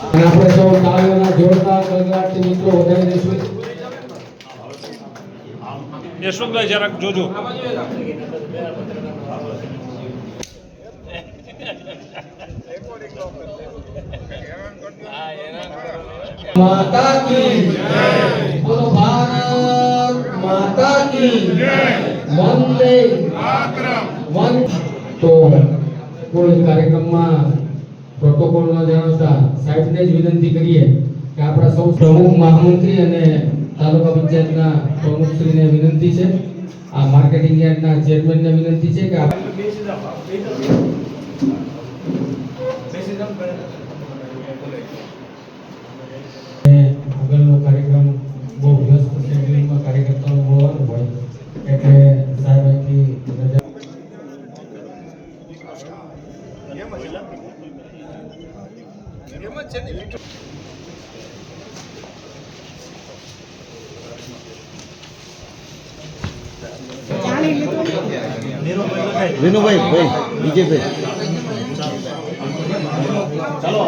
આપણે સૌ તાળીઓના જોરદાર ગણગાટથી મિત્રો વધાવી દઈશું. યશવંતભાઈ જરાક જોજો. માતા કી જય. બોલો ભારત માતા કી જય. વંદે માતરમ. તો કોઈ કાર્યક્રમમાં પ્રોટોકોલમાં જણાવતા સાહેબને જ વિનંતી કરીએ કે આપણા સૌ પ્રમુખ મહામંત્રી અને તાલુકા પંચાયતના પ્રમુખશ્રીને વિનંતી છે, આ માર્કેટિંગ યાર્ડના ચેરમેનને વિનંતી છે કે આગળનો કાર્યક્રમ બહુ વ્યસ્ત શેડ્યુલમાં કાર્યકર્તાઓ હોવાનું હોય એટલે સાહેબ અહીંથી રજા વિનુભાઈ ભાઈ વિજયભાઈ ચાલો